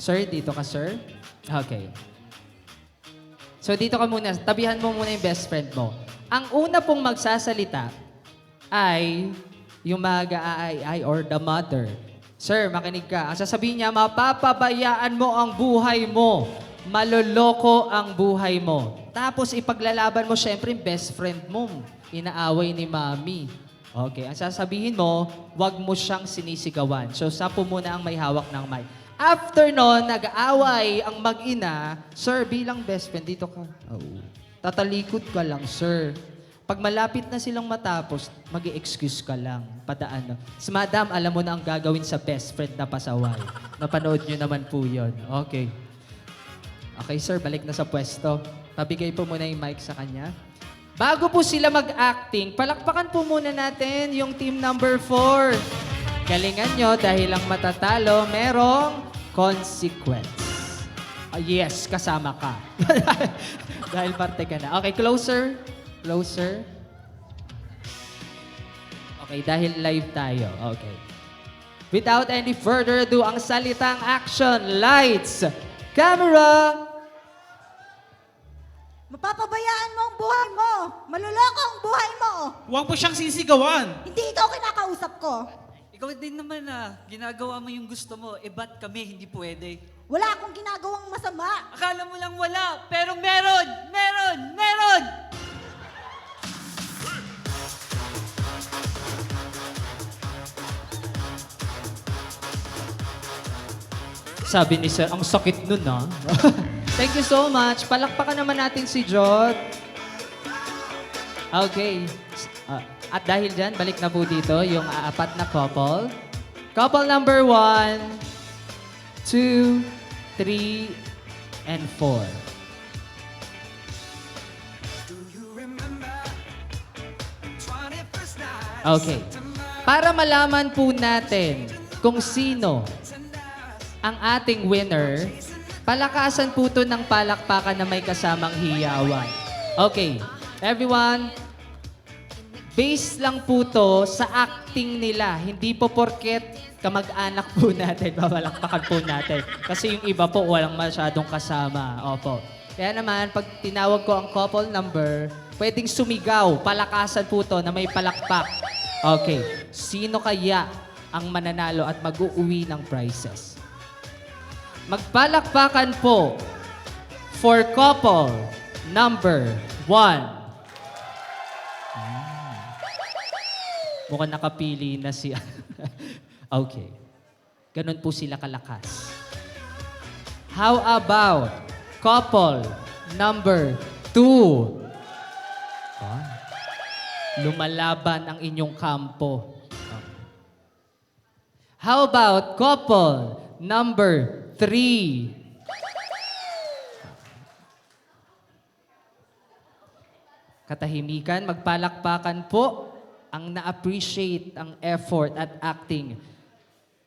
Sir, dito ka, sir. Okay. So, dito ka muna. Tabihan mo muna yung best friend mo. Ang una pong magsasalita ay yung mag-aay or the mother. Sir, makinig ka. Ang sasabihin niya, mapapabayaan mo ang buhay mo. Maloloko ang buhay mo. Tapos ipaglalaban mo syempre yung best friend mo. Inaaway ni mami. Okay, ang sasabihin mo, wag mo siyang sinisigawan. So, sapo muna ang may hawak ng mic. After nun, nag-aaway ang mag-ina, sir, bilang best friend, dito ka. Oh. Tatalikod ka lang, sir. Pag malapit na silang matapos, mag-i-excuse ka lang. Padaan. Si madam, alam mo na ang gagawin sa best friend na pasaway. Napanood nyo naman po yun. Okay. Okay, sir, balik na sa pwesto. Pabigay po muna yung mic sa kanya. Bago po sila mag-acting, palakpakan po muna natin yung team number 4. Galingan nyo dahil ang matatalo, merong consequence. Yes, kasama ka. Dahil parte ka na. Okay, closer. Closer. Okay, dahil live tayo. Okay. Without any further ado, ang salitang action. Lights, camera. Mapapabayaan mo ang buhay mo. Maluloko ang buhay mo. Huwag po siyang sisigawan. Hindi ikaw kinakausap ko. Ikaw din naman ginagawa mo yung gusto mo, ba't kami hindi pwede? Wala akong ginagawang masama. Akala mo lang wala, pero meron! Meron! Meron! Sabi ni sir, ang sakit nun ah. Thank you so much. Palakpakan naman natin si Jod. Okay. At dahil dyan, balik na po dito yung apat na couple. Couple number 1, 2, 3, and 4. Okay. Para malaman po natin kung sino ang ating winner, palakasan po ito ng palakpakan na may kasamang hiyawan. Okay. Everyone, base lang po to sa acting nila. Hindi po porket kamag-anak po natin, papalakpakan po natin. Kasi yung iba po walang masyadong kasama. Opo. Kaya naman, pag tinawag ko ang couple number, pwedeng sumigaw, palakasan po to na may palakpak. Okay. Sino kaya ang mananalo at mag-uuwi ng prizes? Magpalakpakan po for couple number 1. Mukhang nakapili na siya. Okay. Ganun po sila kalakas. How about couple number 2? Lumalaban ang inyong kampo. How about couple number 3? Katahimikan, magpalakpakan po ang na-appreciate ang effort at acting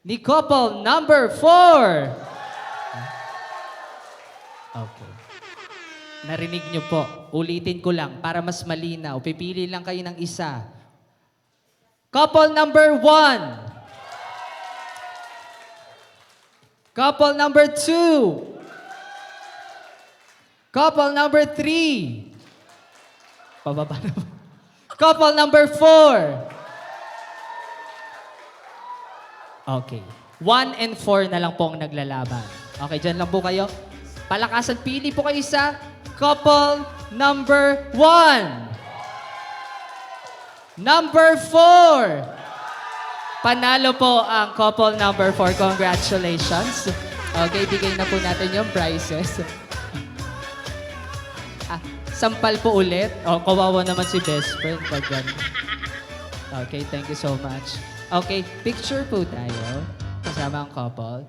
ni couple number 4. Okay. Narinig niyo po. Ulitin ko lang para mas malinaw. Pipili lang kayo ng isa. Couple number 1. Couple number 2. Couple number 3. Pababa na po. Couple number 4. Okay. 1 and 4 na lang po ang naglalaban. Okay, dyan lang po kayo. Palakasan, pili po kayo sa couple number 1. Number 4. Panalo po ang couple number 4. Congratulations. Okay, bigay na po natin yung prizes. Sampal po ulit. Kawawa naman si best friend pag ganun. Okay, thank you so much. Okay, picture po tayo kasama ang couple.